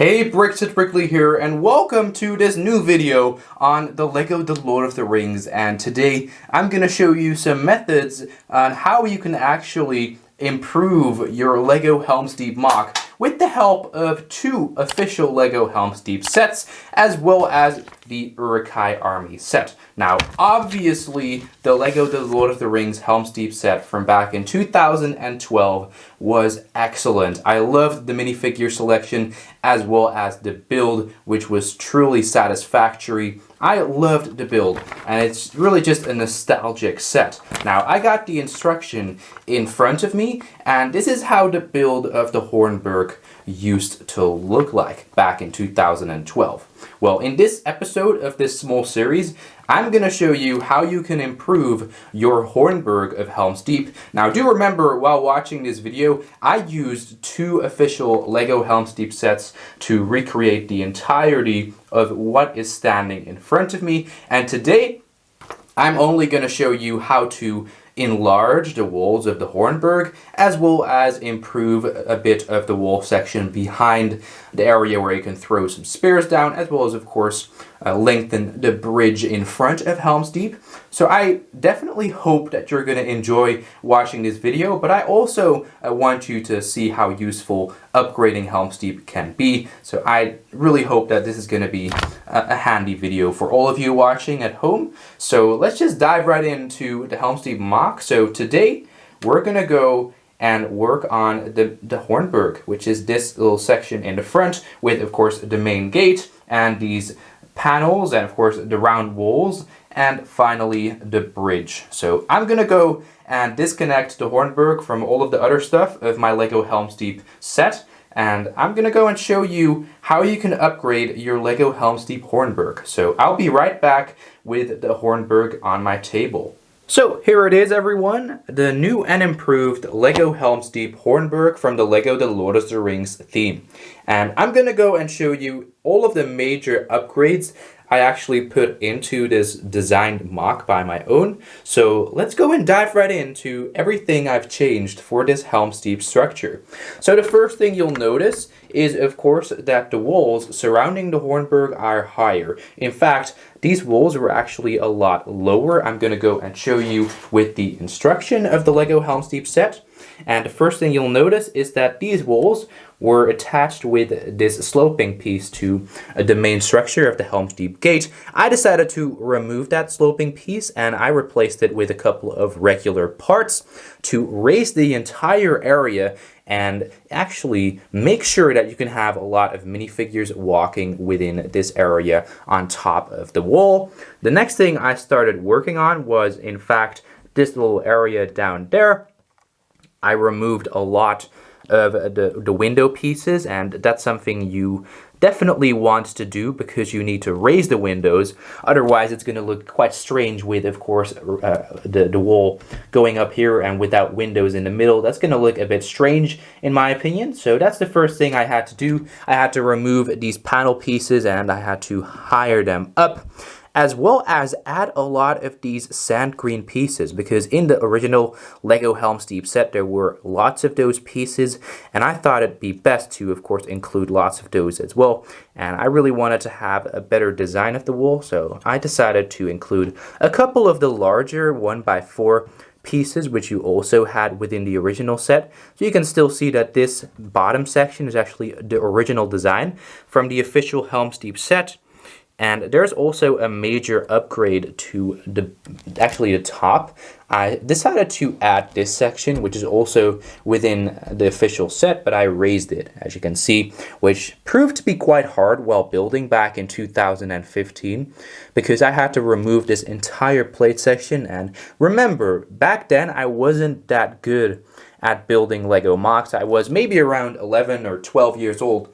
Hey, Bricks at Brickley here, and welcome to this new video on the LEGO The Lord of the Rings. And today I'm going to show you some methods on how you can actually improve your LEGO Helm's Deep MOC with the help of two official LEGO Helm's Deep sets, as well as the Uruk-hai Army set. Now, obviously, the LEGO The Lord of the Rings Helm's Deep set from back in 2012 was excellent. I loved the minifigure selection as well as the build, which was truly satisfactory. I loved the build, and it's really just a nostalgic set. Now, I got the instruction in front of me, and this is how the build of the Hornburg used to look like back in 2012. Well, in this episode of this small series, I'm going to show you how you can improve your Hornburg of Helm's Deep. Now, do remember, while watching this video, I used two official LEGO Helm's Deep sets to recreate the entirety of what is standing in front of me. And today, I'm only going to show you how to enlarge the walls of the Hornburg, as well as improve a bit of the wall section behind the area where you can throw some spears down, as well as, of course, lengthen the bridge in front of Helm's Deep. So I definitely hope that you're going to enjoy watching this video, but I also want you to see how useful upgrading Helm's Deep can be. So I really hope that this is going to be a handy video for all of you watching at home. So let's just dive right into the Helm's Deep MOC. So today we're going to go and work on the Hornburg, which is this little section in the front with, of course, the main gate and these panels and, of course, the round walls, and finally the bridge. So I'm gonna go and disconnect the Hornburg from all of the other stuff of my LEGO Helm's Deep set, and I'm gonna go and show you how you can upgrade your LEGO Helm's Deep Hornburg. So I'll be right back with the Hornburg on my table. So here it is, everyone, the new and improved LEGO Helm's Deep Hornburg from the LEGO The Lord of the Rings theme. And I'm going to go and show you all of the major upgrades I actually put into this designed MOC by my own. So let's go and dive right into everything I've changed for this Helm's Deep structure. So the first thing you'll notice is, of course, that the walls surrounding the Hornburg are higher. In fact, these walls were actually a lot lower. I'm going to go and show you with the instruction of the LEGO Helm's Deep set. And the first thing you'll notice is that these walls were attached with this sloping piece to the main structure of the Helm's Deep gate. I decided to remove that sloping piece, and I replaced it with a couple of regular parts to raise the entire area and actually make sure that you can have a lot of minifigures walking within this area on top of the wall. The next thing I started working on was, in fact, this little area down there. I removed a lot of the window pieces, and that's something you definitely want to do because you need to raise the windows. Otherwise, it's going to look quite strange with, of course, the wall going up here and without windows in the middle. That's going to look a bit strange, in my opinion. So that's the first thing I had to do. I had to remove these panel pieces, and I had to hire them up, as well as add a lot of these sand green pieces, because in the original LEGO Helm's Deep set there were lots of those pieces, and I thought it'd be best to, of course, include lots of those as well. And I really wanted to have a better design of the wall, so I decided to include a couple of the larger 1x4 pieces, which you also had within the original set. So you can still see that this bottom section is actually the original design from the official Helm's Deep set. And there's also a major upgrade to the top. I decided to add this section, which is also within the official set, but I raised it, as you can see, which proved to be quite hard while building back in 2015, because I had to remove this entire plate section. And remember, back then I wasn't that good at building LEGO MOCs. I was maybe around 11 or 12 years old,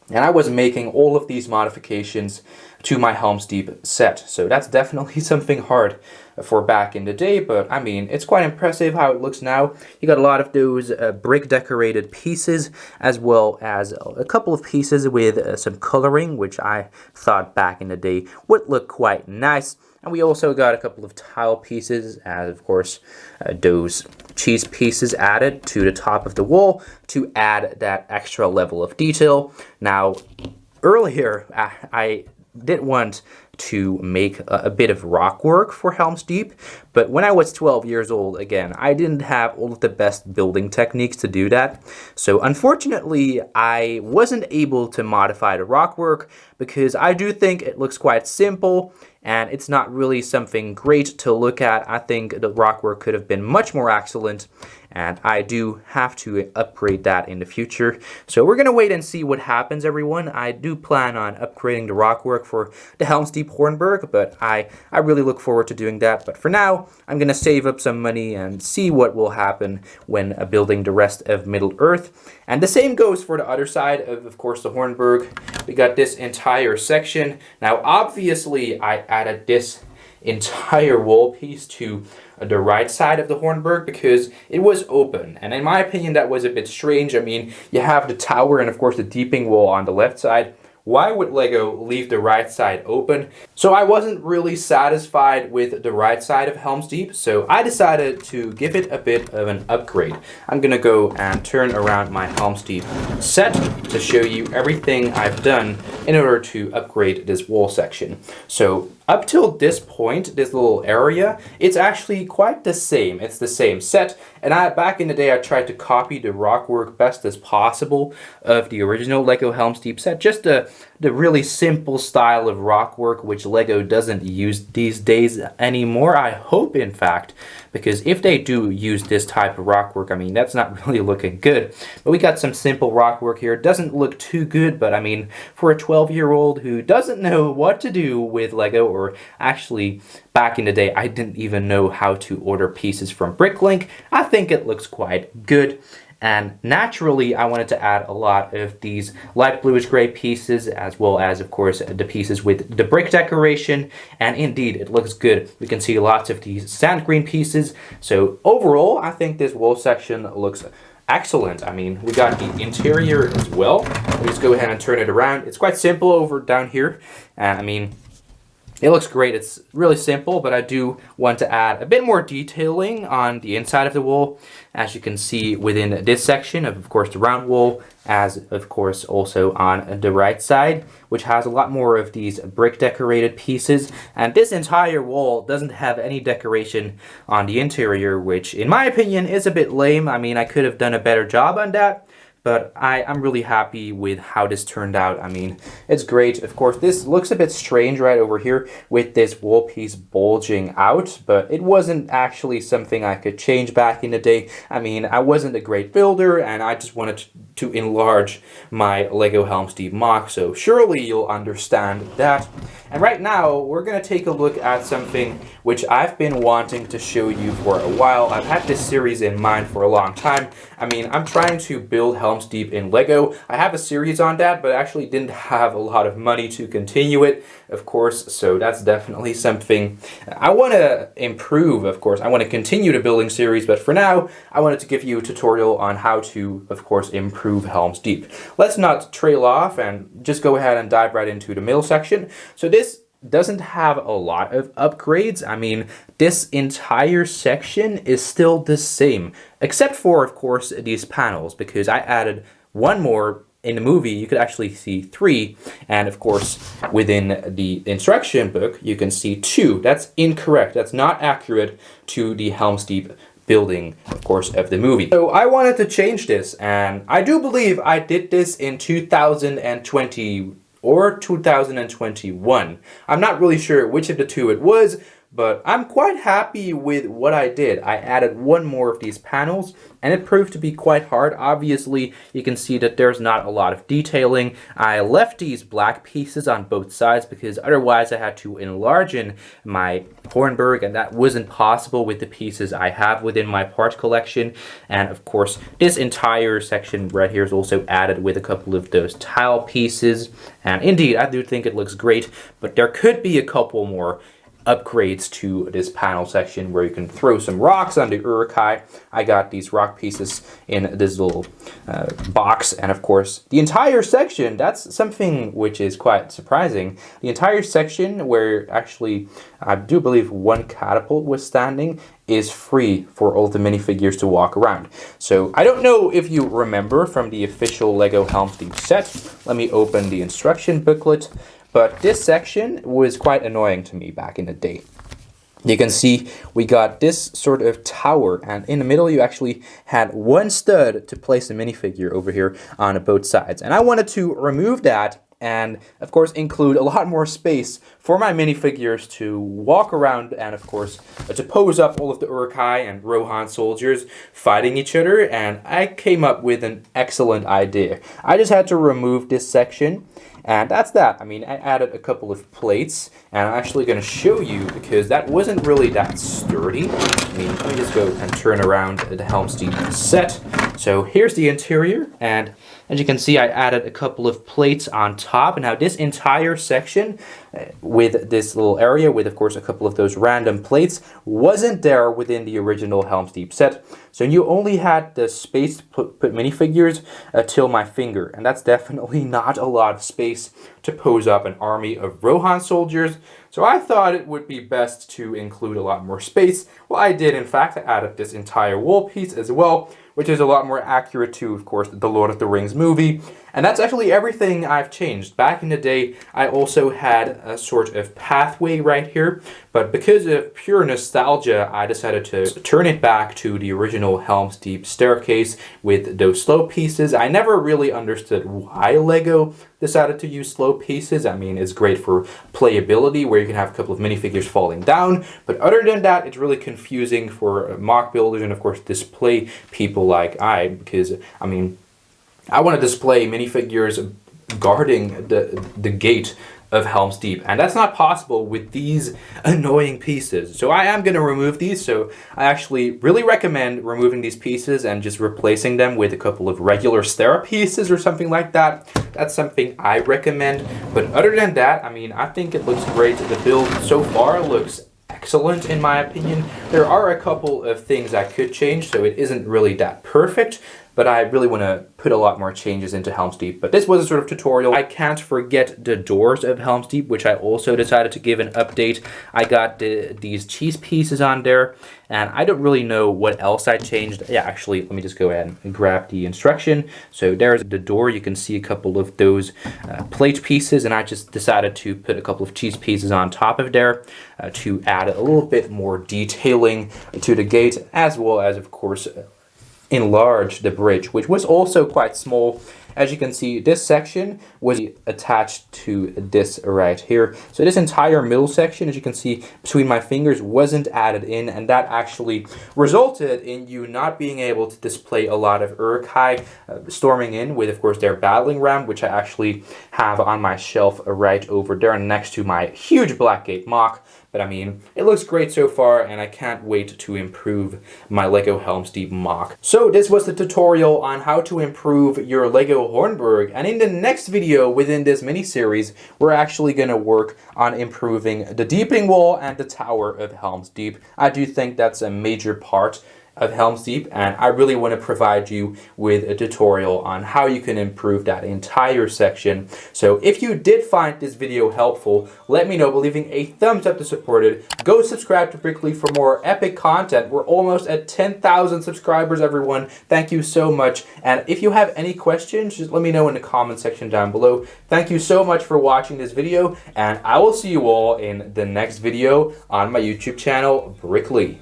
and I was making all of these modifications to my Helm's Deep set. So that's definitely something hard for back in the day, but I mean, it's quite impressive how it looks now. You got a lot of those brick decorated pieces, as well as a couple of pieces with some coloring, which I thought back in the day would look quite nice. And we also got a couple of tile pieces, and of course those cheese pieces added to the top of the wall to add that extra level of detail. Now, earlier I did want to make a bit of rock work for Helm's Deep, but when I was 12 years old, again, I didn't have all of the best building techniques to do that. So unfortunately, I wasn't able to modify the rock work because I do think it looks quite simple and it's not really something great to look at. I think the rock work could have been much more excellent, and I do have to upgrade that in the future. So we're gonna wait and see what happens, everyone. I do plan on upgrading the rock work for the Helm's Deep Hornburg, but I really look forward to doing that. But for now, I'm gonna save up some money and see what will happen when building the rest of Middle Earth. And the same goes for the other side of course, the Hornburg. We got this entire section. Now, obviously, I added this entire wall piece to the right side of the Hornburg because it was open, and in my opinion that was a bit strange. I mean, you have the tower and of course the deeping wall on the left side. Why would LEGO leave the right side open? So I wasn't really satisfied with the right side of Helm's Deep, so I decided to give it a bit of an upgrade. I'm gonna go and turn around my Helm's Deep set to show you everything I've done in order to upgrade this wall section. So up till this point, this little area, it's actually quite the same. It's the same set, and back in the day I tried to copy the rock work best as possible of the original LEGO Helm's Deep set, just the really simple style of rock work which LEGO doesn't use these days anymore, I hope, in fact, because if they do use this type of rock work, I mean, that's not really looking good. But we got some simple rock work here. It doesn't look too good, but I mean, for a 12-year-old who doesn't know what to do with LEGO, or actually back in the day I didn't even know how to order pieces from Bricklink, I think it looks quite good. And naturally, I wanted to add a lot of these light bluish gray pieces, as well as, of course, the pieces with the brick decoration. And indeed, it looks good. We can see lots of these sand green pieces. So overall, I think this wall section looks excellent. I mean, we got the interior as well. We just go ahead and turn it around. It's quite simple over down here. I mean, it looks great. It's really simple, but I do want to add a bit more detailing on the inside of the wall, as you can see within this section of course, the round wall, as of course also on the right side, which has a lot more of these brick decorated pieces. And this entire wall doesn't have any decoration on the interior, which in my opinion is a bit lame. I mean, I could have done a better job on that, but I'm really happy with how this turned out. I mean, it's great. Of course, this looks a bit strange right over here with this wall piece bulging out, but it wasn't actually something I could change back in the day. I mean, I wasn't a great builder, and I just wanted to enlarge my LEGO Helm's Deep MOC, so surely you'll understand that. And right now, we're going to take a look at something which I've been wanting to show you for a while. I've had this series in mind for a long time. I mean, I'm trying to build Helm's Deep in LEGO. I have a series on that, but actually didn't have a lot of money to continue it, of course, so that's definitely something I want to improve, of course. I want to continue the building series, but for now, I wanted to give you a tutorial on how to, of course, improve Helm's Deep. Let's not trail off and just go ahead and dive right into the middle section. So this doesn't have a lot of upgrades. I mean, this entire section is still the same, except for, of course, these panels, because I added one more. In the movie, you could actually see 3, and of course, within the instruction book, you can see 2. That's incorrect. That's not accurate to the Helm's Deep building, of course, of the movie. So I wanted to change this, and I do believe I did this in 2020 or 2021. I'm not really sure which of the two it was, but I'm quite happy with what I did. I added one more of these panels, and it proved to be quite hard. Obviously, you can see that there's not a lot of detailing. I left these black pieces on both sides because otherwise I had to enlarge in my Hornburg, and that wasn't possible with the pieces I have within my part collection. And of course, this entire section right here is also added with a couple of those tile pieces. And indeed, I do think it looks great, but there could be a couple more upgrades to this panel section where you can throw some rocks on the urukai. I got these rock pieces in this little box, and of course the entire section, that's something which is quite surprising. The entire section where actually I do believe one catapult was standing is free for all the minifigures to walk around. So I don't know if you remember from the official LEGO Helm Deep set. Let me open the instruction booklet. But this section was quite annoying to me back in the day. You can see we got this sort of tower, and in the middle you actually had one stud to place a minifigure over here on both sides. And I wanted to remove that and of course include a lot more space for my minifigures to walk around, and of course to pose up all of the urukai and Rohan soldiers fighting each other. And I came up with an excellent idea. I just had to remove this section, and that's that. I mean, I added a couple of plates, and I'm actually going to show you because that wasn't really that sturdy. I mean, let me just go and turn around the Helm's Deep set. So here's the interior, and as you can see, I added a couple of plates on top. And now this entire section with this little area with, of course, a couple of those random plates wasn't there within the original Helm's Deep set. So you only had the space to put minifigures till my finger. And that's definitely not a lot of space to pose up an army of Rohan soldiers. So I thought it would be best to include a lot more space. Well, I did, in fact. I added this entire wall piece as well, which is a lot more accurate to, of course, the Lord of the Rings movie. And that's actually everything I've changed. Back in the day, I also had a sort of pathway right here, but because of pure nostalgia, I decided to turn it back to the original Helm's Deep staircase with those slope pieces. I never really understood why LEGO decided to use slope pieces. I mean, it's great for playability where you can have a couple of minifigures falling down, but other than that, it's really confusing for mock builders and, of course, display people like because, I mean, I want to display minifigures guarding the gate of Helm's Deep, and that's not possible with these annoying pieces. So I am going to remove these. So I actually really recommend removing these pieces and just replacing them with a couple of regular stair pieces or something like that. That's something I recommend. But other than that, I mean, I think it looks great. The build so far looks excellent in my opinion. There are a couple of things I could change, so it isn't really that perfect, but I really want to put a lot more changes into Helm's Deep. But this was a sort of tutorial. I can't forget the doors of Helm's Deep, which I also decided to give an update. I got these cheese pieces on there, and I don't really know what else I changed. Yeah, actually, let me just go ahead and grab the instruction. So there's the door. You can see a couple of those plate pieces, and I just decided to put a couple of cheese pieces on top of there to add a little bit more detailing to the gate, as well as, of course, enlarge the bridge, which was also quite small. As you can see, this section was attached to this right here. So this entire middle section, as you can see between my fingers, wasn't added in, and that actually resulted in you not being able to display a lot of urukai storming in with, of course, their battling ram, which I actually have on my shelf right over there next to my huge Blackgate MOC. But I mean, it looks great so far, and I can't wait to improve my LEGO Helm's Deep MOC. So this was the tutorial on how to improve your LEGO Hornburg, and in the next video within this mini-series, we're actually going to work on improving the deepening wall and the tower of Helm's Deep. I do think that's a major part of Helm's Deep, and I really want to provide you with a tutorial on how you can improve that entire section. So if you did find this video helpful, let me know by leaving a thumbs up to support it. Go subscribe to Brickley for more epic content. We're almost at 10,000 subscribers, everyone. Thank you so much. And if you have any questions, just let me know in the comment section down below. Thank you so much for watching this video, and I will see you all in the next video on my YouTube channel, Brickley.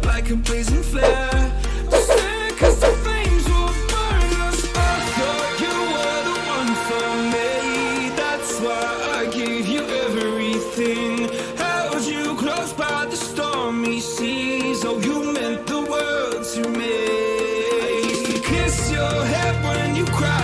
Like a blazing flare, just 'cause the flames will burn us. I thought you were the one for me. That's why I gave you everything. Held you close by the stormy seas. Oh, you meant the world to me. I used to kiss your head when you cried.